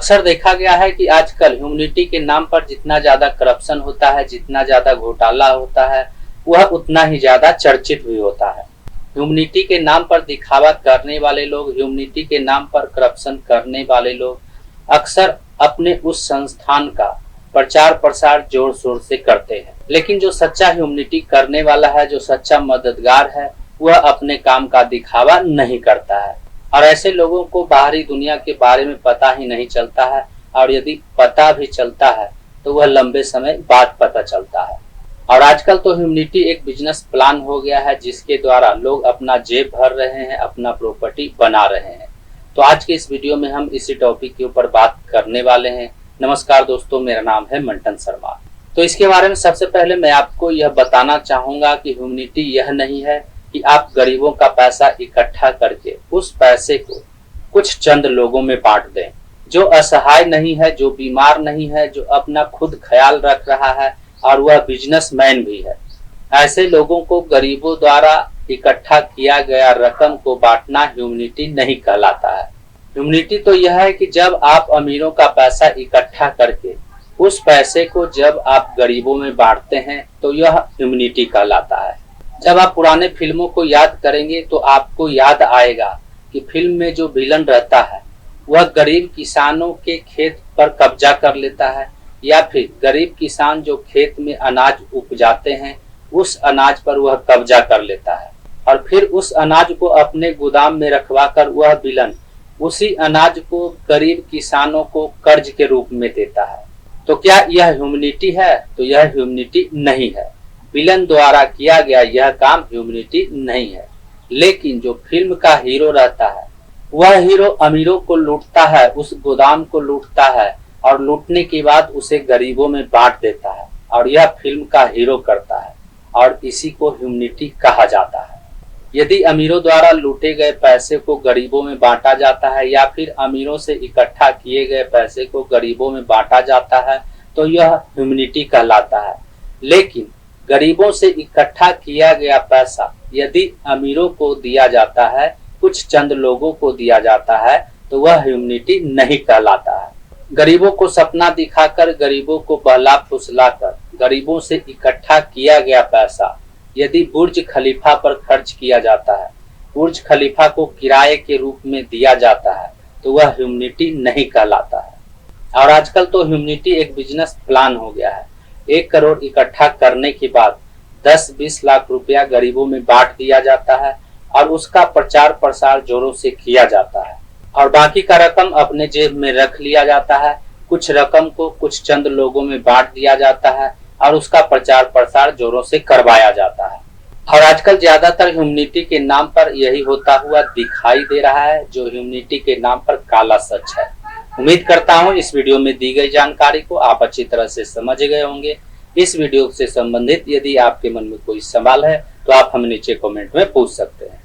अक्सर देखा गया है कि आजकल ह्यूमनिटी के नाम पर जितना ज्यादा करप्शन होता है, जितना ज्यादा घोटाला होता है, वह उतना ही ज्यादा चर्चित भी होता है। ह्यूमनिटी के नाम पर दिखावा करने वाले लोग, ह्यूमनिटी के नाम पर करप्शन करने वाले लोग अक्सर अपने उस संस्थान का प्रचार प्रसार जोर शोर से करते हैं, लेकिन जो सच्चा ह्यूमनिटी करने वाला है, जो सच्चा मददगार है, वह अपने काम का दिखावा नहीं करता है। और ऐसे लोगों को बाहरी दुनिया के बारे में पता ही नहीं चलता है, और यदि पता भी चलता है तो वह लंबे समय बाद पता चलता है। और आजकल तो ह्यूमनिटी एक बिजनेस प्लान हो गया है, जिसके द्वारा लोग अपना जेब भर रहे हैं, अपना प्रॉपर्टी बना रहे हैं। तो आज के इस वीडियो में हम इसी टॉपिक के ऊपर बात करने वाले हैं। नमस्कार दोस्तों, मेरा नाम है मंटन शर्मा। तो इसके बारे में सबसे पहले मैं आपको यह बताना चाहूंगा कि ह्यूमनिटी यह नहीं है कि आप गरीबों का पैसा इकट्ठा करके उस पैसे को कुछ चंद लोगों में बांट दें, जो असहाय नहीं है, जो बीमार नहीं है, जो अपना खुद ख्याल रख रहा है और वह बिजनेसमैन भी है। ऐसे लोगों को गरीबों द्वारा इकट्ठा किया गया रकम को बांटना ह्यूमनिटी नहीं कहलाता है। ह्यूमनिटी तो यह है कि जब आप अमीरों का पैसा इकट्ठा करके उस पैसे को जब आप गरीबों में बांटते हैं तो यह ह्यूमनिटी कहलाता है। जब आप पुराने फिल्मों को याद करेंगे तो आपको याद आएगा कि फिल्म में जो विलन रहता है वह गरीब किसानों के खेत पर कब्जा कर लेता है, या फिर गरीब किसान जो खेत में अनाज उपजाते हैं उस अनाज पर वह कब्जा कर लेता है, और फिर उस अनाज को अपने गोदाम में रखवाकर वह विलन उसी अनाज को गरीब किसानों को कर्ज के रूप में देता है। तो क्या यह ह्यूमनिटी है? तो यह ह्यूमनिटी नहीं है। विलन द्वारा किया गया यह काम ह्यूमनिटी नहीं है। लेकिन जो फिल्म का हीरो रहता है वह हीरो अमीरों को लूटता है, उस गोदाम को लूटता है, और लूटने के बाद उसे गरीबों में बांट देता है, और यह फिल्म का हीरो करता है, और इसी को ह्यूमनिटी कहा जाता है। यदि अमीरों द्वारा लूटे गए पैसे को गरीबों में बांटा जाता है, या फिर अमीरों से इकट्ठा किए गए पैसे को गरीबों में बांटा जाता है, तो यह ह्यूमनिटी कहलाता है। लेकिन गरीबों से इकट्ठा किया गया पैसा यदि अमीरों को दिया जाता है, कुछ चंद लोगों को दिया जाता है, तो वह ह्यूमनिटी नहीं कहलाता है। गरीबों को सपना दिखाकर, गरीबों को बहला फुसलाकर, गरीबों से इकट्ठा किया गया पैसा यदि बुर्ज खलीफा पर खर्च किया जाता है, बुर्ज खलीफा को किराए के रूप में दिया जाता है, तो वह ह्यूमनिटी नहीं कहलाता है। और आजकल तो ह्यूमनिटी एक बिजनेस प्लान हो गया है। 1 करोड़ इकट्ठा करने के बाद 10-20 लाख रुपया गरीबों में बांट दिया जाता है, और उसका प्रचार प्रसार जोरों से किया जाता है, और बाकी का रकम अपने जेब में रख लिया जाता है। कुछ रकम को कुछ चंद लोगों में बांट दिया जाता है, और उसका प्रचार प्रसार जोरों से करवाया जाता है। और आजकल ज्यादातर ह्यूमनिटी के नाम पर यही होता हुआ दिखाई दे रहा है, जो ह्यूमनिटी के नाम पर काला सच है। उम्मीद करता हूँ इस वीडियो में दी गई जानकारी को आप अच्छी तरह से समझ गए होंगे। इस वीडियो से संबंधित यदि आपके मन में कोई सवाल है तो आप हमें नीचे कमेंट में पूछ सकते हैं।